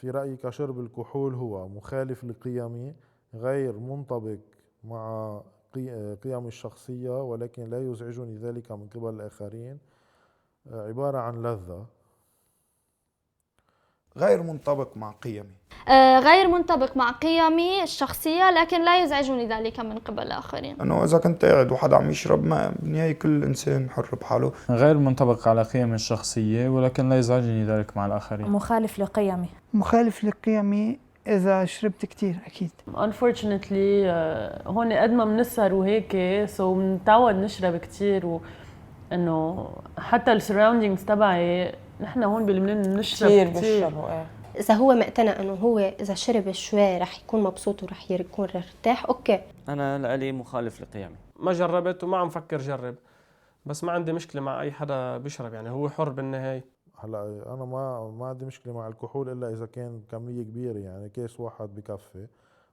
في رأيك شرب الكحول هو مخالف لقيمي، غير منطبق مع قيمي الشخصية ولكن لا يزعجني ذلك من قبل الآخرين، عبارة عن لذة. غير منطبق مع قيمي. غير منطبق مع قيمي الشخصية لكن لا يزعجني ذلك من قبل الآخرين. أنه إذا كنت قاعد وحدا عم يشرب، ما بالنهاية كل إنسان حر بحاله. غير منطبق على قيمي الشخصية ولكن لا يزعجني ذلك مع الآخرين. مخالف لقيمي. مخالف لقيمي إذا شربت كتير أكيد. unfortunately هون قد ما بنسهر وهيك سو بنتعود نشرب كتير، وإنه حتى السراوندينجز تبعي نحن هون بلبنان بنشرب كتير. إذا هو مقتنع إنه هو إذا شرب شوي رح يكون مبسوط ورح يكون مرتاح، أوكي. أنا لألي مخالف لقيمي. ما جربت وما عم فكر جرب، بس ما عندي مشكلة مع أي حدا بيشرب، يعني هو حر بالنهاية. هلا أنا ما عندي مشكلة مع الكحول إلا إذا كان كمية كبيرة، يعني كيس واحد بكفي،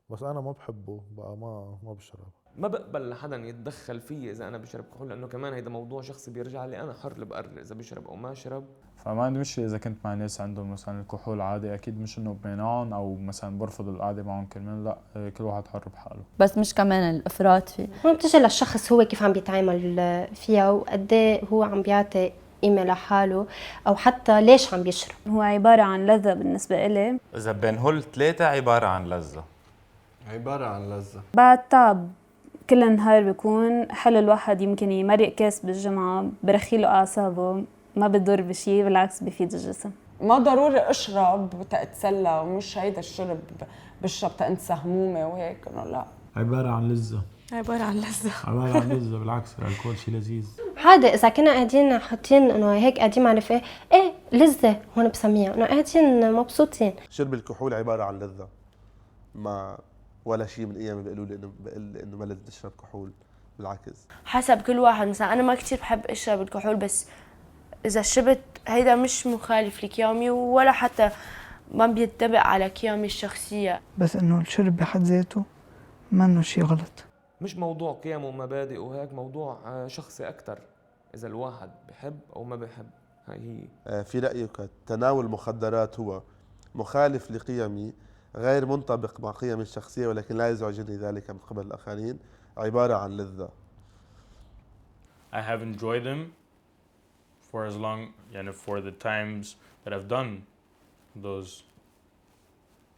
بس أنا ما بحبه بقى، ما بشرب. ما بقبل لحدا يتدخل فيي إذا أنا بشرب كحول، لأنه كمان هيدا موضوع شخصي بيرجع لي أنا، حر اللي بقرر إذا بشرب أو ما شرب. فما عندي مشكلة إذا كنت مع ناس عندهم مثلا الكحول عادي، أكيد مش إنه بمانعهم أو مثلا برفض القعدة معهم كمان، لا، كل واحد حر بحاله. بس مش كمان الإفراط فيه. هون بتجي للشخص هو كيف عم بيتعامل فيها وقد ايه هو عم بيعطي قيمة لحاله أو حتى ليش عم بيشرب. هو عبارة عن لذة بالنسبة إلي. إذا بين هول ثلاثة عبارة عن لذة. عبارة عن لذة. بعد تعب كل النهار بيكون حلو الواحد يمكن يمرق كاس بالجمعة، برخيله أعصابه، ما بضر بشي، بالعكس بفيد الجسم. ما ضروري أشرب تأتسلى، ومش هيدا الشرب بشرب تأنسى همومي وهيك، إنه لا. عبارة عن لذة. عبارة عن لذة. عبارة عن لذة، بالعكس الكحول شيء لذيذ. هذا إذا كنا قاعدين حاطين إنه هيك قاعدين مع رفقة، إيه لذة هون بسميها إنه قاعدين مبسوطين. شرب الكحول عبارة عن لذة، ما ولا شيء من ايامي بيقولوا لي انه ما لازم تشرب كحول، بالعكس. حسب كل واحد، مثلا انا ما كتير بحب اشرب الكحول، بس اذا شربت هيدا مش مخالف لقيمي ولا حتى ما بيتبع على قيمي الشخصية. بس انه الشرب بحد ذاته ما انه شيء غلط. مش موضوع قيم ومبادئ وهيك، موضوع شخصي اكثر، اذا الواحد بحب او ما بحب، هاي هي. في رأيك تناول المخدرات هو مخالف لقيمي، غير منطبق مع قيمي الشخصية ولكن لا يزعجني ذلك من قبل الآخرين، عبارة عن لذة. I have enjoyed them for as long, يعني for the times that I've done those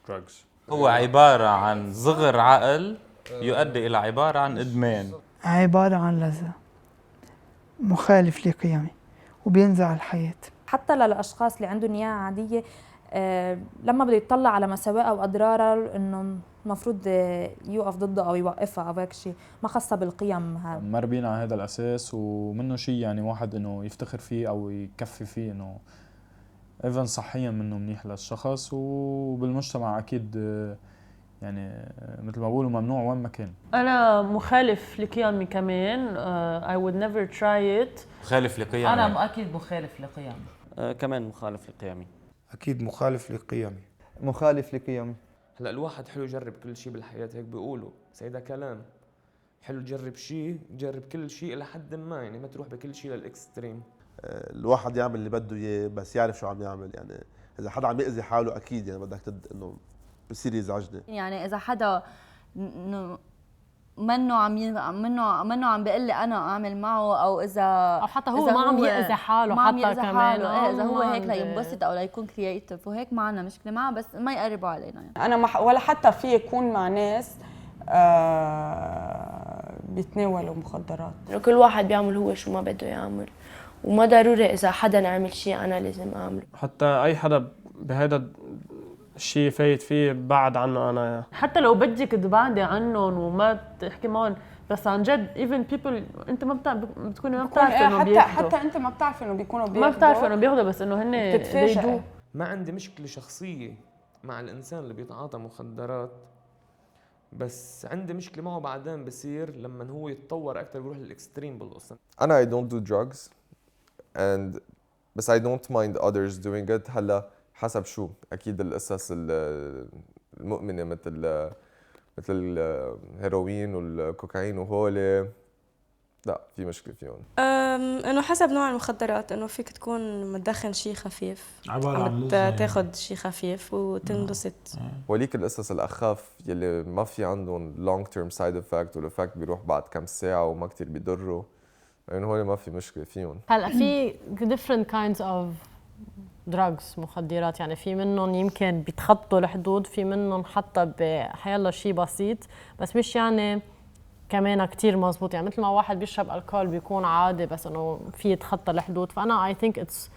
drugs. هو عبارة عن صغر عقل يؤدي إلى عبارة عن إدمان. عبارة عن لذة، مخالف لقيمي وبينزع الحياة. حتى للأشخاص اللي عندهم إياها عادية، لما بده يطلع على مساوئها وأضرارها إنه المفروض يوقف ضده أو يوقفها أو هيك شيء، ما خاصة بالقيم. هذا مربينا على هذا الأساس، ومنه شيء يعني واحد إنه يفتخر فيه أو يكفي فيه، إنه إيفن صحيا منه منيح للشخص وبالمجتمع أكيد، يعني مثل ما بقولوا ممنوع وين ما كان. أنا مخالف لقيمي كمان. I would never try it. مخالف لقيمي. أنا أكيد مخالف لقيمي. كمان مخالف لقيمي. أكيد مخالف لقيمي. مخالف لقيمي. هلا الواحد حلو يجرب كل شيء بالحياة، هيك بيقولوا، سيدا كلام حلو تجرب شيء، جرب كل شيء لحد ما، يعني ما تروح بكل شيء للإكستريم. الواحد يعمل اللي بده إياه بس يعرف شو عم يعمل، يعني إذا حدا عم يأذي حاله أكيد يعني بدك إنه بصير يزعجني. يعني إذا حدا منه عم بيقول لي انا اعمل معه، او اذا حتى هو ما عم يأذي حاله، حتى كمان اذا هو هيك لينبسط او ليكون كرييتيف وهيك، ما عندنا مشكله معه، بس ما يقربوا علينا. يعني انا ولا حتى في يكون مع ناس بيتناولوا مخدرات. كل واحد بيعمل هو شو ما بده يعمل، وما ضروري اذا حدا عمل شيء انا لازم اعمله. حتى اي حدا بهذا الشيء فايت فيه بعد عنه انا، حتى لو بدك تبعدي عنهم وما تحكي معهم، بس عن جد even people انت ما بتكوني ما بتعرفي انه بياخذوا، حتى انت ما بتعرفي انه بيكونوا بياخذوا، ما بتعرفي انه بياخذوا، بس انه هن بيدوا. ما عندي مشكله شخصيه مع الانسان اللي بيتعاطى مخدرات، بس عندي مشكله معه بعدين بصير لما هو يتطور اكثر بيروح للاكستريم بالقصه. انا I don't do drugs and بس I don't mind others doing it. هلا حسب شو، اكيد القصص المؤمنه مثل الهيروين والكوكايين وهول لا في مشكله فيهم. انه حسب نوع المخدرات، انه فيك تكون متدخن شيء خفيف، عبارة عن عم لذة تاخذ شيء خفيف وتنبسط. وليك القصص الاخف يلي ما في عندهم لونج تيرم سايد افكت، والافكت بيروح بعد كم ساعه وما كتير بيضروا، يعني هول ما في مشكله فيهم. هلا في different kinds of drugs، مخدرات، يعني في منهم يمكن بيتخطوا الحدود، في منهم حتى بحيالله شيء بسيط بس مش يعني كمان كتير مزبوط، يعني مثل ما واحد بيشرب الكحول بيكون عادي بس انه في يتخطى الحدود، فانا I think it's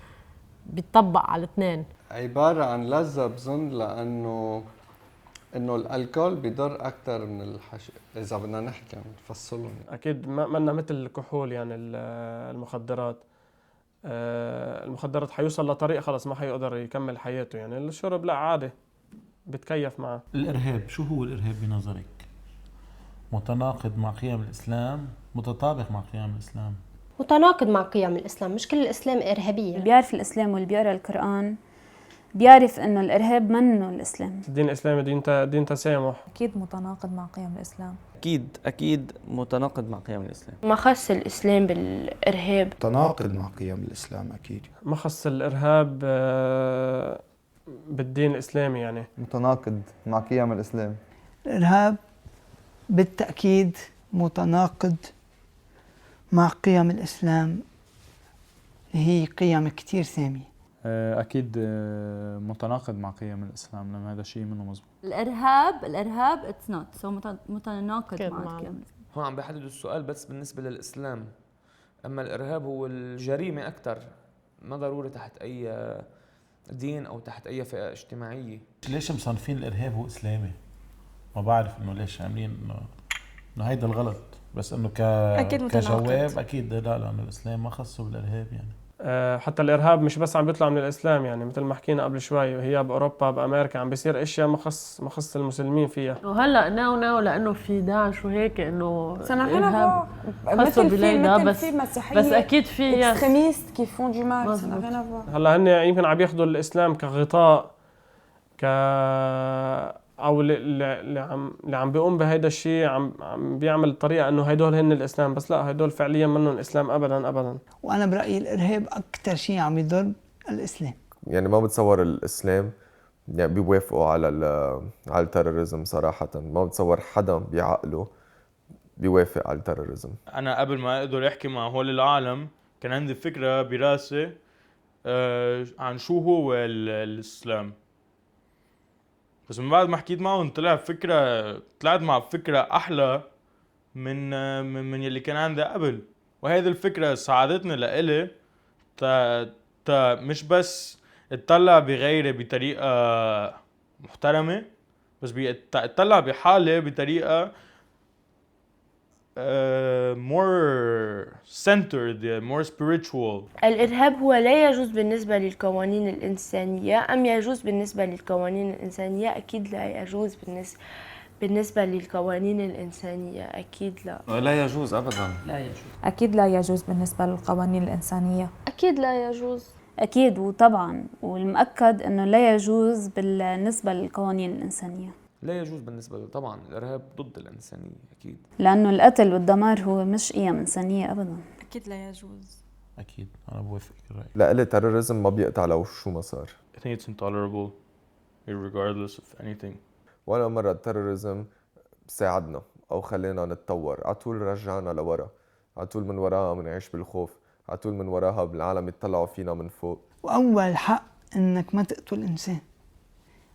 بيطبق على الاثنين. عبارة عن لذة بظن، لأنه الألكول بيضر أكثر من الحشيش، إذا بدنا نحكي عن نفصلهم. اكيد ما مثل الكحول، يعني المخدرات. المخدرات حيوصل لطريق خلص ما حيقدر يكمل حياته، يعني الشرب لا عادي بتكيف معه. الإرهاب، شو هو الإرهاب بنظرك؟ متناقض مع قيم الإسلام، متطابق مع قيم الإسلام؟ متناقض مع قيم الإسلام، مش كل الإسلام إرهابية. اللي بيعرف الإسلام واللي بيقرأ القرآن بيعرف إنه الإرهاب منه الإسلام. الدين الإسلامي دين تسامح. أكيد متناقض مع قيم الإسلام. أكيد متناقض مع قيم الإسلام. ما خص الإسلام بالإرهاب. متناقض مع قيم الإسلام أكيد. ما خص الإرهاب بالدين الإسلامي، يعني متناقض مع قيم الإسلام. الإرهاب بالتأكيد متناقض مع قيم الإسلام، هي قيم كتير سامية. أكيد متناقض مع قيم الإسلام، لأن هذا شيء منه مزبوط. الإرهاب it's not so متناقض مع قيم الإسلام. هون عم بيحددوا السؤال بس بالنسبة للإسلام، أما الإرهاب هو الجريمة أكثر، ما ضروري تحت أي دين أو تحت أي فئة اجتماعية. ليش مصنفين الإرهاب هو إسلامي؟ ما بعرف إنه ليش عاملين إنه هيدا الغلط، بس إنه كجواب أكيد لا، لأنه الإسلام ما خصه بالإرهاب يعني. حتى الإرهاب مش بس عم بيطلع من الإسلام، يعني مثل ما حكينا قبل شوي، وهي بأوروبا بأمريكا عم بيصير أشياء ما خص المسلمين فيها. وهلا ناو لأنه في داعش وهيك إنه الإرهاب خصوا بليلة، بس أكيد في اكستريميست كي فون دو مال. هلا هن يمكن عم ياخذوا الإسلام كغطاء، او اللي عم بيقوم بهيدا الشيء عم بيعمل الطريقه انه هدول هن الاسلام، بس لا، هدول فعليا منهم الاسلام ابدا ابدا. وانا برايي الارهاب اكثر شيء عم يضر الاسلام. يعني ما بتصور الاسلام يعني بيوافقوا على التيروريزم صراحه، ما بتصور حدا بعقله بيوافق على التيروريزم. انا قبل ما اقدر احكي مع هول العالم كان عندي فكره براسي عن شو هو الاسلام، بس من بعد ما حكيت معهم طلعت مع فكرة أحلى من يلي كان عندي قبل، وهذه الفكرة ساعدتني لإلي مش بس اتطلع بغيري بطريقة محترمة، بس اتطلع بحالي بطريقة more centered, more spiritual. الإرهاب هو لا يجوز بالنسبة للقوانين الإنسانية، أم يجوز بالنسبة للقوانين الإنسانية؟ أكيد لا يجوز بالنسبة للقوانين الإنسانية، أكيد لا. لا يجوز أبدا. لا يجوز. أكيد لا يجوز بالنسبة للقوانين الإنسانية. أكيد لا يجوز. أكيد وطبعا، والمؤكد أنه لا يجوز بالنسبة للقوانين الإنسانية. لا يجوز بالنسبة له طبعا، الإرهاب ضد الإنسانية أكيد، لأنه القتل والدمار هو مش قيم إنسانية أبدا. أكيد لا يجوز. أكيد أنا بوافق الرأي. لا، التيروريزم ما بيقطع لو شو ما صار. I think it's intolerable regardless of anything. ولا مرة التيروريزم ساعدنا أو خلينا نتطور، عطول رجعنا لورا، عطول من وراها بنعيش بالخوف، عطول من وراها بالعالم يتطلعوا فينا من فوق. وأول حق إنك ما تقتل إنسان،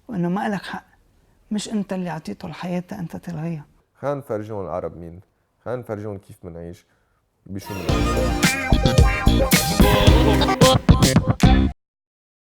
وإنه ما لك حق، مش أنت اللي عطيته الحياة أنت تلغيها. خلينا نفرجون العرب مين، خلينا نفرجون كيف منعيش بشو